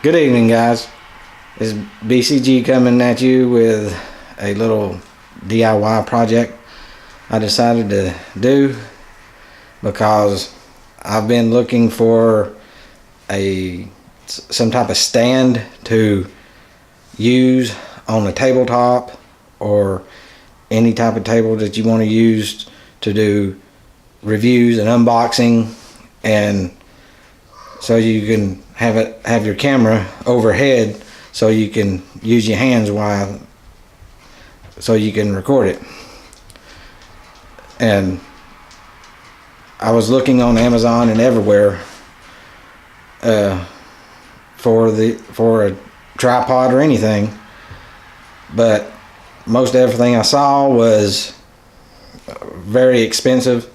Good evening, guys. It's BCG coming at you with a little DIY project I decided to do because I've been looking for some type of stand to use on a tabletop or any type of table that you want to use to do reviews and unboxing, and so you can have your camera overhead so you can use your hands so you can record it. And I was looking on Amazon and everywhere for a tripod or anything, but most everything I saw was very expensive.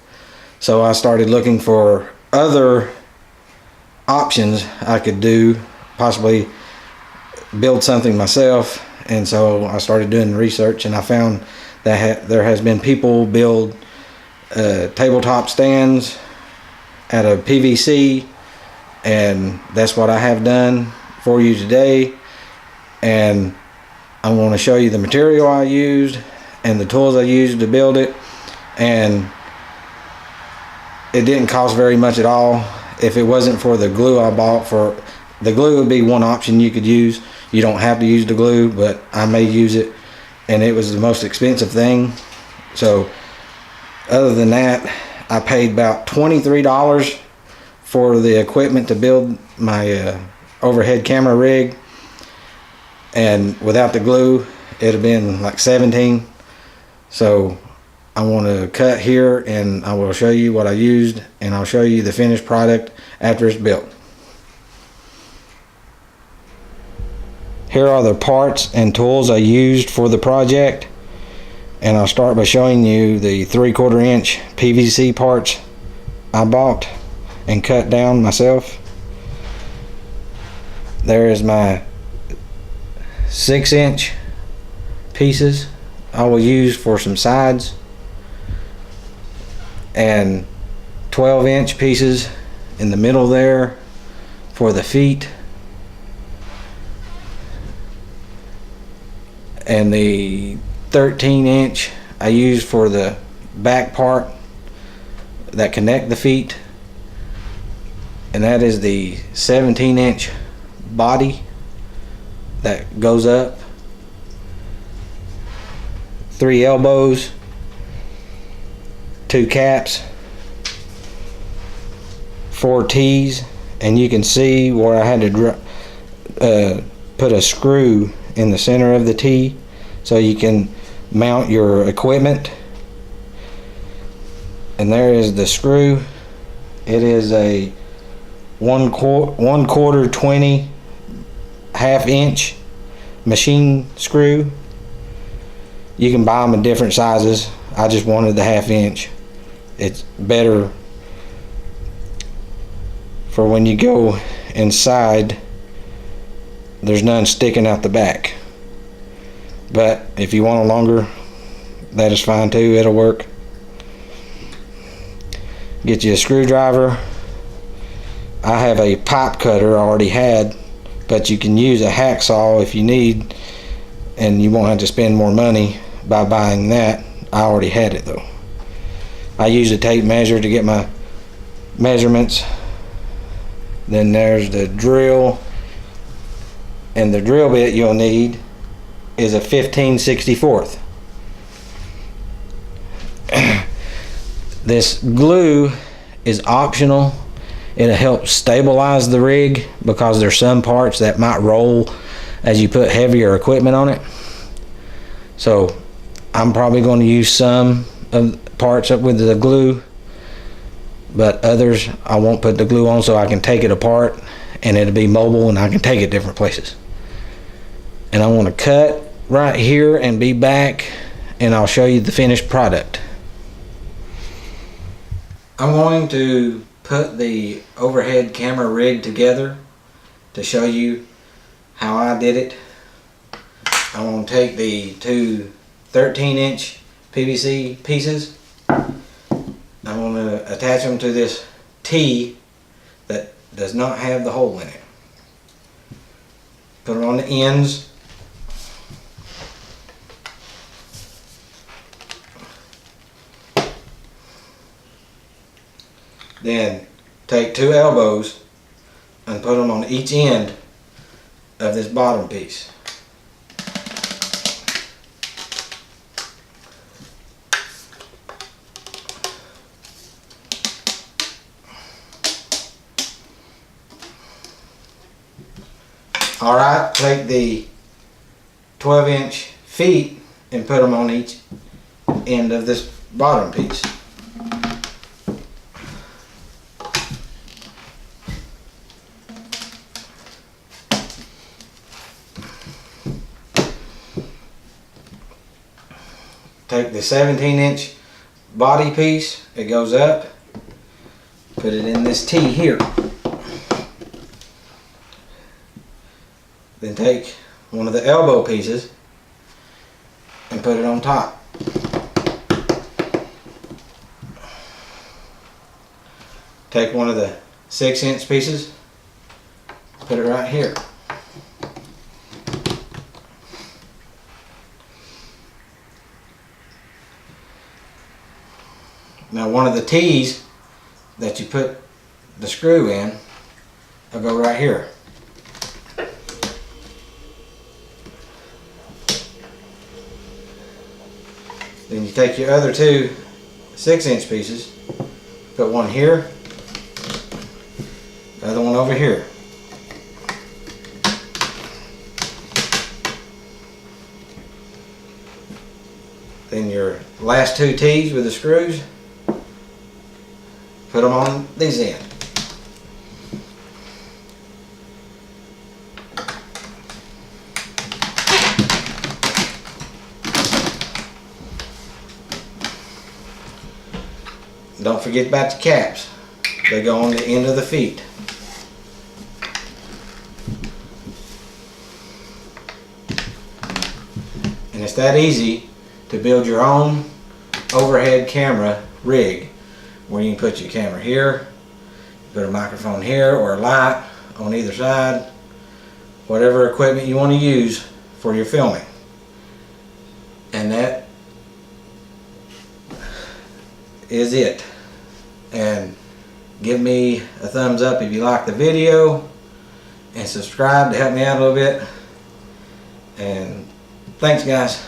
So I started looking for other options I could do, possibly build something myself. And so I started doing research, and I found that there has been people build tabletop stands out of PVC, and that's what I have done for you today. And I want to show you the material I used and the tools I used to build it, and it didn't cost very much at all. If it wasn't for the glue I bought, for the glue would be one option you could use. You don't have to use the glue, but I may use it, and it was the most expensive thing. So other than that, I paid about $23 for the equipment to build my overhead camera rig, and without the glue it'd have been like $17. So I want to cut here and I will show you what I used, and I'll show you the finished product after it's built. Here are the parts and tools I used for the project, and I'll start by showing you the 3/4 inch PVC parts I bought and cut down myself. There is my 6-inch pieces I will use for some sides, and 12-inch pieces in the middle there for the feet, and the 13-inch I use for the back part that connect the feet, and that is the 17-inch body that goes up, 3 elbows, 2 caps, 4 T's, and you can see where I had to put a screw in the center of the T so you can mount your equipment. And there is the screw. It is a 1/4 20 1/2-inch machine screw. You can buy them in different sizes. I just wanted the 1/2-inch. It's better for when you go inside, there's none sticking out the back. But if you want a longer, that is fine too, it'll work. Get you a screwdriver. I have a pipe cutter I already had, but you can use a hacksaw if you need, and you won't have to spend more money by buying that. I already had it though. I use a tape measure to get my measurements. Then there's the drill, and the drill bit you'll need is a 15/64. This glue is optional. It'll help stabilize the rig because there's some parts that might roll as you put heavier equipment on it. So I'm probably going to use some of the parts up with the glue, but others I won't put the glue on, so I can take it apart and it'll be mobile and I can take it different places. And I want to cut right here and be back, and I'll show you the finished product. I'm going to put the overhead camera rig together to show you how I did it. I'm going to take the 2 13-inch PVC pieces. I'm going to attach them to this T that does not have the hole in it. Put them on the ends. Then take 2 elbows and put them on each end of this bottom piece. Alright, take the 12-inch feet and put them on each end of this bottom piece. Take the 17-inch body piece, it goes up, put it in this T here. Then take one of the elbow pieces and put it on top. Take one of the 6-inch pieces, put it right here. Now one of the T's that you put the screw in will go right here. Then you take your other 2 6-inch pieces, put one here, the other one over here. Then your last 2 T's with the screws, put them on these ends. Don't forget about the caps. They go on the end of the feet. And it's that easy to build your own overhead camera rig where you can put your camera here, put a microphone here or a light on either side, whatever equipment you want to use for your filming. And that is it. And give me a thumbs up if you like the video, and subscribe to help me out a little bit. And thanks, guys.